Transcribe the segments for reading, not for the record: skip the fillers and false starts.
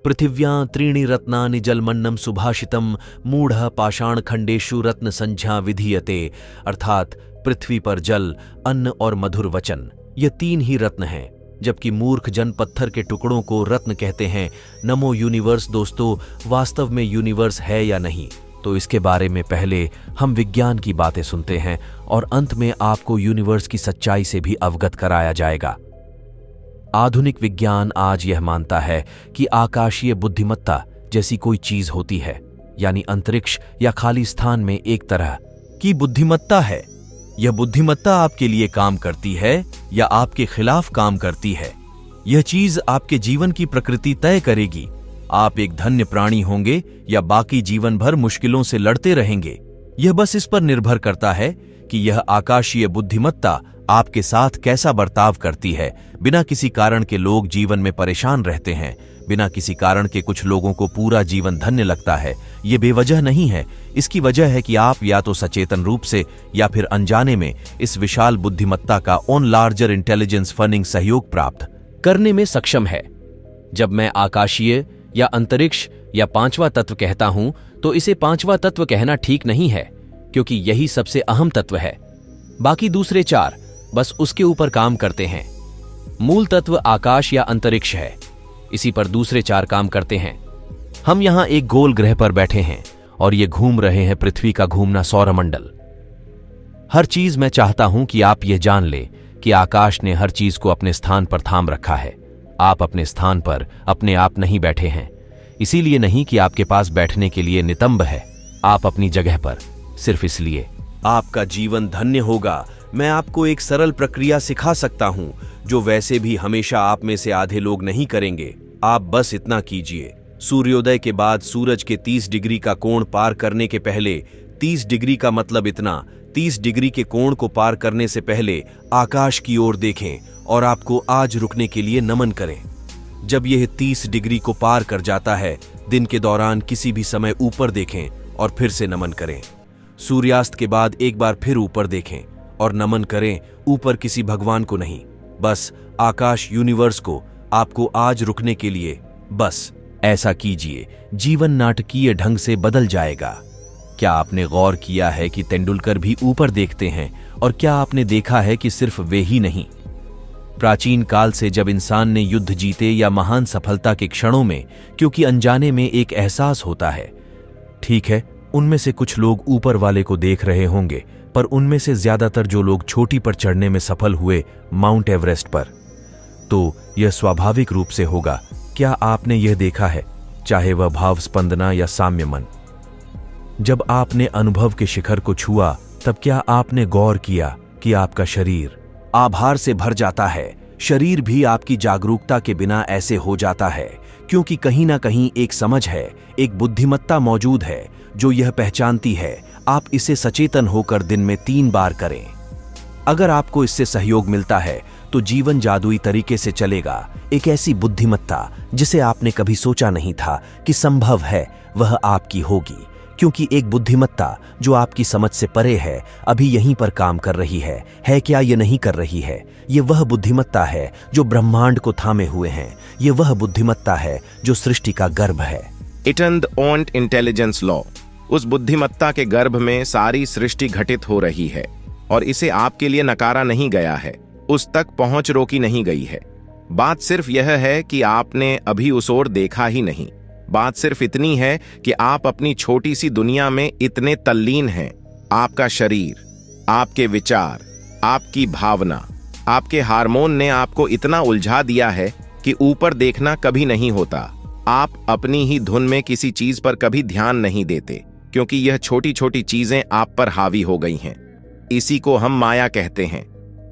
पृथिव्यां त्रीणि रत्नानि जलमन्नम सुभाषितम मूढ़ पाषाण खंडेषु रत्न संज्ञा विधीयते। अर्थात पृथ्वी पर जल, अन्न और मधुर वचन, ये 3 ही रत्न हैं, जबकि मूर्ख जन पत्थर के टुकड़ों को रत्न कहते हैं। नमो यूनिवर्स। दोस्तों, वास्तव में यूनिवर्स है या नहीं, तो इसके बारे में पहले हम विज्ञान की बातें सुनते हैं और अंत में आपको यूनिवर्स की सच्चाई से भी अवगत कराया जाएगा। आधुनिक विज्ञान आज यह मानता है कि आकाशीय बुद्धिमत्ता जैसी कोई चीज होती है, यानी अंतरिक्ष या खाली स्थान में एक तरह की बुद्धिमत्ता है। यह बुद्धिमत्ता आपके लिए काम करती है या आपके खिलाफ काम करती है, यह चीज आपके जीवन की प्रकृति तय करेगी। आप एक धन्य प्राणी होंगे या बाकी जीवन भर मुश्किलों से लड़ते रहेंगे। यह बस इस पर निर्भर करता है कि यह आकाशीय बुद्धिमत्ता आपके साथ कैसा बर्ताव करती है। बिना किसी कारण के लोग जीवन में परेशान रहते हैं, बिना किसी कारण के कुछ लोगों को पूरा जीवन धन्य लगता है। ये बेवजह नहीं है। इसकी वजह है कि आप या तो सचेतन रूप से या फिर अनजाने में इस विशाल बुद्धिमत्ता का ऑन लार्जर इंटेलिजेंस फंडिंग सहयोग प्राप्त करने में सक्षम है। जब मैं आकाशीय या अंतरिक्ष या 5वां तत्व कहता हूं, तो इसे 5वां तत्व कहना ठीक नहीं है, क्योंकि यही सबसे अहम तत्व है। बाकी दूसरे 4 बस उसके ऊपर काम करते हैं। मूल तत्व आकाश या अंतरिक्ष है, इसी पर दूसरे 4 काम करते हैं। हम यहां एक गोल ग्रह पर बैठे हैं और ये घूम रहे हैं पृथ्वी का घूमना सौरमंडल। हर चीज मैं चाहता हूं कि आप ये जान ले कि आकाश ने हर चीज को अपने स्थान पर थाम रखा है। आप अपने स्थान पर अपने आप नहीं बैठे हैं, इसीलिए नहीं कि आपके पास बैठने के लिए नितंब है। आप अपनी जगह पर सिर्फ इसलिए। आपका जीवन धन्य होगा। मैं आपको एक सरल प्रक्रिया सिखा सकता हूं, जो वैसे भी हमेशा आप में से आधे लोग नहीं करेंगे। आप बस इतना कीजिए। सूर्योदय के बाद सूरज के 30 डिग्री का कोण पार करने के पहले, 30 डिग्री का मतलब इतना, 30 डिग्री के कोण को पार करने से पहले आकाश की ओर देखें और आपको आज रुकने के लिए नमन करें। जब यह 30 डिग्री को पार कर जाता है, दिन के दौरान किसी भी समय ऊपर देखें और फिर से नमन करें। सूर्यास्त के बाद एक बार फिर ऊपर देखें और नमन करें, ऊपर किसी भगवान को नहीं, बस आकाश यूनिवर्स को। आपको आज रुकने के लिए बस ऐसा कीजिए। जीवन नाटकीय ढंग से बदल जाएगा। क्या आपने गौर किया है कि तेंदुलकर भी ऊपर देखते हैं? और क्या आपने देखा है कि सिर्फ वे ही नहीं, प्राचीन काल से जब इंसान ने युद्ध जीते या महान सफलता के क्षणों में, क्योंकि अनजाने में एक एहसास होता है। ठीक है, उनमें से कुछ लोग ऊपर वाले को देख रहे होंगे, पर उनमें से ज्यादातर जो लोग चोटी पर चढ़ने में सफल हुए, माउंट एवरेस्ट पर, तो यह स्वाभाविक रूप से होगा। क्या आपने यह देखा है, चाहे वह भाव स्पंदना या साम्य मन? जब आपने अनुभव के शिखर को छुआ, तब क्या आपने गौर किया कि आपका शरीर आभार से भर जाता है? शरीर भी आपकी जागरूकता के बिना ऐसे हो जाता है, क्योंकि कहीं ना कहीं एक समझ है, एक बुद्धिमत्ता मौजूद है जो यह पहचानती है। आप इसे सचेतन होकर दिन में 3 बार करें। अगर आपको इससे सहयोग मिलता है तो जीवन जादुई तरीके से चलेगा। एक ऐसी बुद्धिमत्ता जिसे आपने कभी सोचा नहीं था कि संभव है, वह आपकी होगी, क्योंकि एक बुद्धिमत्ता जो आपकी समझ से परे है, अभी यहीं पर काम कर रही है क्या ये नहीं कर रही है? ये वह बुद्धिमत्ता है जो ब्रह्मांड को थामे हुए हैं। ये वह बुद्धिमत्ता है जो सृष्टि का गर्भ है। इटंद ओंट इंटेलिजेंस लॉ। उस बुद्धिमत्ता के गर्भ में सारी सृष्टि घटित हो रही है और इसे आपके लिए नकारा नहीं गया है, उस तक पहुंच रोकी नहीं गई है। बात सिर्फ यह है कि आपने अभी उस ओर देखा ही नहीं। बात सिर्फ इतनी है कि आप अपनी छोटी सी दुनिया में इतने तल्लीन हैं। आपका शरीर, आपके विचार, आपकी भावना, आपके हार्मोन ने आपको इतना उलझा दिया है कि ऊपर देखना कभी नहीं होता। आप अपनी ही धुन में किसी चीज पर कभी ध्यान नहीं देते, क्योंकि यह छोटी छोटी चीजें आप पर हावी हो गई हैं। इसी को हम माया कहते हैं।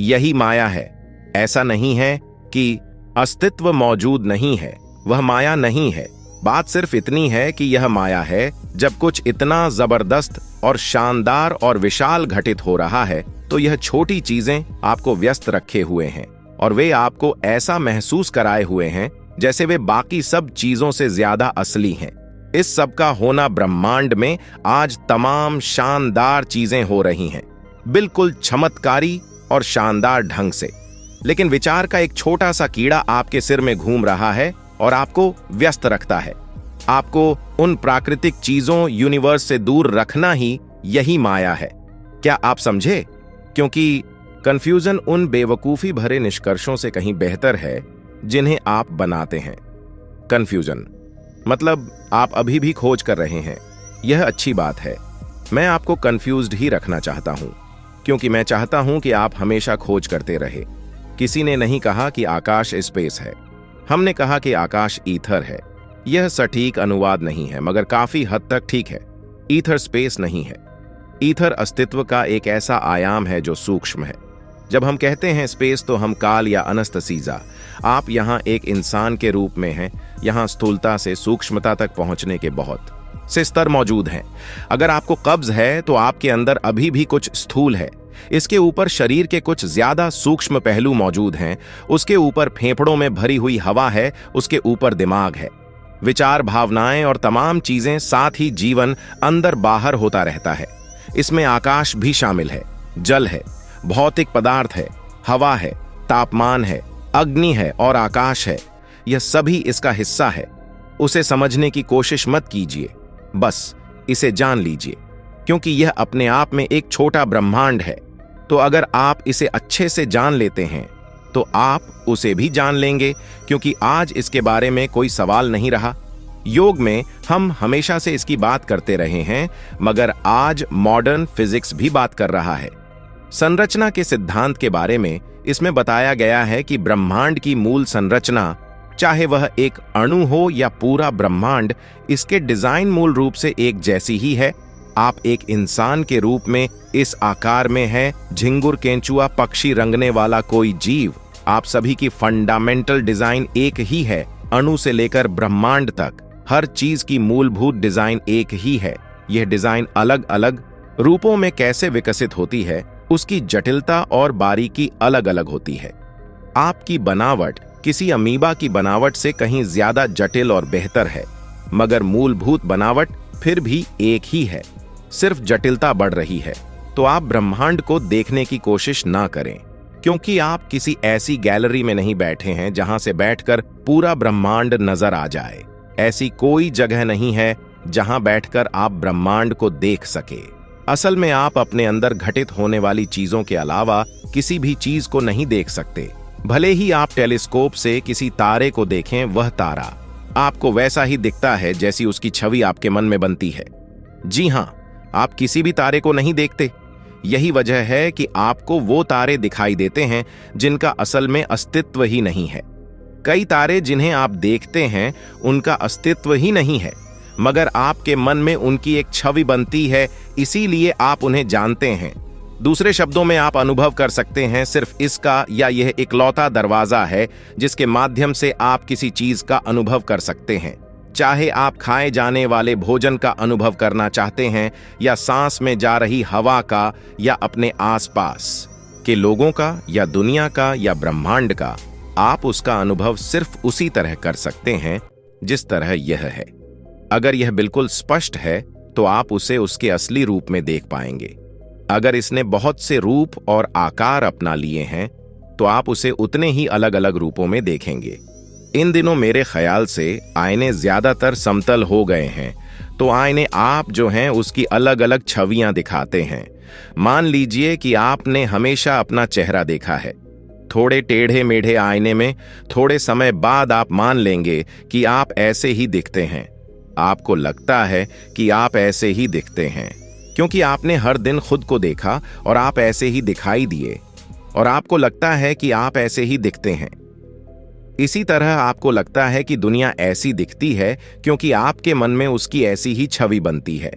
यही माया है। ऐसा नहीं है कि अस्तित्व मौजूद नहीं है, वह माया नहीं है। बात सिर्फ इतनी है कि यह माया है। जब कुछ इतना जबरदस्त और शानदार और विशाल घटित हो रहा है, तो यह छोटी चीजें आपको व्यस्त रखे हुए हैं और वे आपको ऐसा महसूस कराए हुए हैं जैसे वे बाकी सब चीजों से ज्यादा असली हैं। इस सब का होना ब्रह्मांड में आज तमाम शानदार चीजें हो रही हैं, बिल्कुल चमत्कारी और शानदार ढंग से। लेकिन विचार का एक छोटा सा कीड़ा आपके सिर में घूम रहा है और आपको व्यस्त रखता है। आपको उन प्राकृतिक चीजों यूनिवर्स से दूर रखना ही यही माया है। क्या आप समझे? क्योंकि कंफ्यूजन उन बेवकूफी भरे निष्कर्षों से कहीं बेहतर है जिन्हें आप बनाते हैं। कंफ्यूजन मतलब आप अभी भी खोज कर रहे हैं। यह अच्छी बात है। मैं आपको कंफ्यूज्ड ही रखना चाहता हूं, क्योंकि मैं चाहता हूं कि आप हमेशा खोज करते रहे। किसी ने नहीं कहा कि आकाश स्पेस है, हमने कहा कि आकाश ईथर है। यह सटीक अनुवाद नहीं है, मगर काफी हद तक ठीक है। ईथर स्पेस नहीं है। ईथर अस्तित्व का एक ऐसा आयाम है जो सूक्ष्म है। जब हम कहते हैं स्पेस, तो हम काल या अनस्तसीजा, आप यहाँ एक इंसान के रूप में हैं। यहाँ स्थूलता से सूक्ष्मता तक पहुंचने के बहुत से स्तर मौजूद हैं। अगर आपको कब्ज है तो आपके अंदर अभी भी कुछ स्थूल है। इसके ऊपर शरीर के कुछ ज्यादा सूक्ष्म पहलू मौजूद हैं। उसके ऊपर फेफड़ों में भरी हुई हवा है। उसके ऊपर दिमाग है, विचार, भावनाएं और तमाम चीजें, साथ ही जीवन अंदर बाहर होता रहता है। इसमें आकाश भी शामिल है, जल है, भौतिक पदार्थ है, हवा है, तापमान है, अग्नि है और आकाश है। यह सभी इसका हिस्सा है। उसे समझने की कोशिश मत कीजिए, बस इसे जान लीजिए, क्योंकि यह अपने आप में एक छोटा ब्रह्मांड है। तो अगर आप इसे अच्छे से जान लेते हैं तो आप उसे भी जान लेंगे, क्योंकि आज इसके बारे में कोई सवाल नहीं रहा। योग में हम हमेशा से इसकी बात करते रहे हैं, मगर आज मॉडर्न फिजिक्स भी बात कर रहा है। संरचना के सिद्धांत के बारे में इसमें बताया गया है कि ब्रह्मांड की मूल संरचना, चाहे वह एक अणु हो या पूरा ब्रह्मांड, इसके डिजाइन मूल रूप से एक जैसी ही है। आप एक इंसान के रूप में इस आकार में है, झिंगुर, केंचुआ, पक्षी, रंगने वाला कोई जीव, आप सभी की फंडामेंटल डिजाइन एक ही है। अणु से लेकर ब्रह्मांड तक हर चीज की मूलभूत डिजाइन एक ही है। यह डिजाइन अलग अलग रूपों में कैसे विकसित होती है, उसकी जटिलता और बारीकी अलग अलग होती है। आपकी बनावट किसी अमीबा की बनावट से कहीं ज्यादा जटिल और बेहतर है, मगर मूलभूत बनावट फिर भी एक ही है, सिर्फ जटिलता बढ़ रही है। तो आप ब्रह्मांड को देखने की कोशिश ना करें, क्योंकि आप किसी ऐसी गैलरी में नहीं बैठे हैं जहां से बैठकर पूरा ब्रह्मांड नजर आ जाए। ऐसी कोई जगह नहीं है जहां बैठकर आप ब्रह्मांड को देख सके। असल में आप अपने अंदर घटित होने वाली चीजों के अलावा किसी भी चीज को नहीं देख सकते। भले ही आप टेलीस्कोप से किसी तारे को देखें, वह तारा आपको वैसा ही दिखता है जैसी उसकी छवि आपके मन में बनती है। जी हां, आप किसी भी तारे को नहीं देखते। यही वजह है कि आपको वो तारे दिखाई देते हैं जिनका असल में अस्तित्व ही नहीं है। कई तारे जिन्हें आप देखते हैं उनका अस्तित्व ही नहीं है, मगर आपके मन में उनकी एक छवि बनती है, इसीलिए आप उन्हें जानते हैं। दूसरे शब्दों में आप अनुभव कर सकते हैं सिर्फ इसका, या यह इकलौता दरवाजा है जिसके माध्यम से आप किसी चीज का अनुभव कर सकते हैं। चाहे आप खाए जाने वाले भोजन का अनुभव करना चाहते हैं, या सांस में जा रही हवा का, या अपने आसपास के लोगों का, या दुनिया का, या ब्रह्मांड का, आप उसका अनुभव सिर्फ उसी तरह कर सकते हैं जिस तरह यह है। अगर यह बिल्कुल स्पष्ट है तो आप उसे उसके असली रूप में देख पाएंगे। अगर इसने बहुत से रूप और आकार अपना लिए हैं तो आप उसे उतने ही अलग अलग रूपों में देखेंगे। इन दिनों मेरे ख्याल से आईने ज्यादातर समतल हो गए हैं, तो आईने आप जो हैं उसकी अलग अलग छवियां दिखाते हैं। मान लीजिए कि आपने हमेशा अपना चेहरा देखा है। थोड़े टेढ़े मेढ़े आईने में थोड़े समय बाद आप मान लेंगे कि आप ऐसे ही दिखते हैं। आपको लगता है कि आप ऐसे ही दिखते हैं क्योंकि आपने हर दिन खुद को देखा और आप ऐसे ही दिखाई दिए, और आपको लगता है कि आप ऐसे ही दिखते हैं। इसी तरह आपको लगता है कि दुनिया ऐसी दिखती है क्योंकि आपके मन में उसकी ऐसी ही छवि बनती है।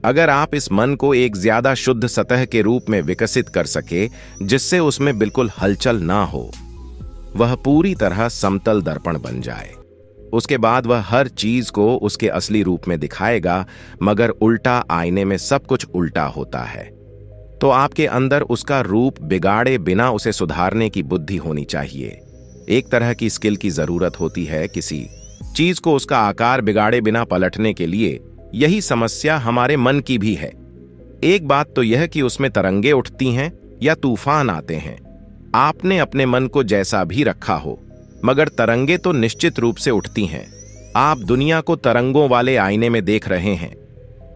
अगर आप इस मन को एक ज्यादा शुद्ध सतह के रूप में विकसित कर सके जिससे उसमें बिल्कुल हलचल ना हो, वह पूरी तरह समतल दर्पण बन जाए, उसके बाद वह हर चीज को उसके असली रूप में दिखाएगा, मगर उल्टा आईने में सब कुछ उल्टा होता है। तो आपके अंदर उसका रूप बिगाड़े बिना उसे सुधारने की बुद्धि होनी चाहिए। एक तरह की स्किल की जरूरत होती है किसी चीज को उसका आकार बिगाड़े बिना पलटने के लिए। यही समस्या हमारे मन की भी है। एक बात तो यह कि उसमें तरंगे उठती हैं या तूफान आते हैं। आपने अपने मन को जैसा भी रखा हो, मगर तरंगे तो निश्चित रूप से उठती हैं। आप दुनिया को तरंगों वाले आईने में देख रहे हैं।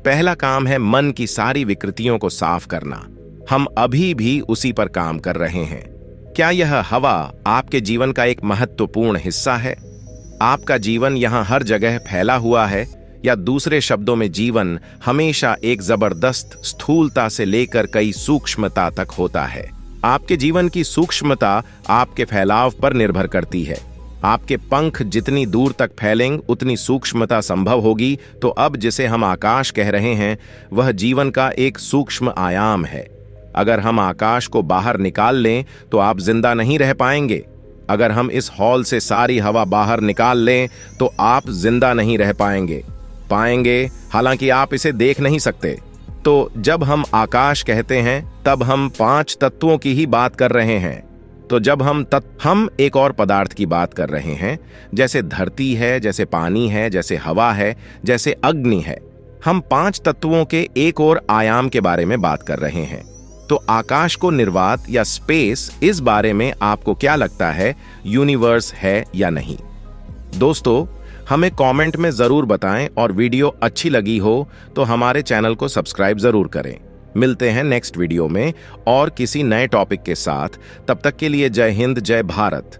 पहला काम है मन की सारी विकृतियों को साफ करना। हम अभी भी उसी पर काम कर रहे हैं। क्या यह हवा आपके जीवन का एक महत्वपूर्ण हिस्सा है? आपका जीवन यहां हर जगह फैला हुआ है, या दूसरे शब्दों में जीवन हमेशा एक जबरदस्त स्थूलता से लेकर कई सूक्ष्मता तक होता है। आपके जीवन की सूक्ष्मता आपके फैलाव पर निर्भर करती है। आपके पंख जितनी दूर तक फैलेंगे उतनी सूक्ष्मता संभव होगी। तो अब जिसे हम आकाश कह रहे हैं वह जीवन का एक सूक्ष्म आयाम है। अगर हम आकाश को बाहर निकाल लें तो आप जिंदा नहीं रह पाएंगे। अगर हम इस हॉल से सारी हवा बाहर निकाल लें तो आप जिंदा नहीं रह पाएंगे, हालांकि आप इसे देख नहीं सकते। तो जब हम आकाश कहते हैं तब हम 5 तत्वों की ही बात कर रहे हैं। तो जब हम एक और पदार्थ की बात कर रहे हैं, जैसे धरती है, जैसे पानी है, जैसे हवा है, जैसे अग्नि है। हम 5 तत्वों के एक और आयाम के बारे में बात कर रहे हैं। तो आकाश को निर्वात या स्पेस, इस बारे में आपको क्या लगता है, यूनिवर्स है या नहीं? दोस्तों, हमें कमेंट में जरूर बताएं और वीडियो अच्छी लगी हो तो हमारे चैनल को सब्सक्राइब जरूर करें। मिलते हैं नेक्स्ट वीडियो में और किसी नए टॉपिक के साथ। तब तक के लिए जय हिंद, जय भारत।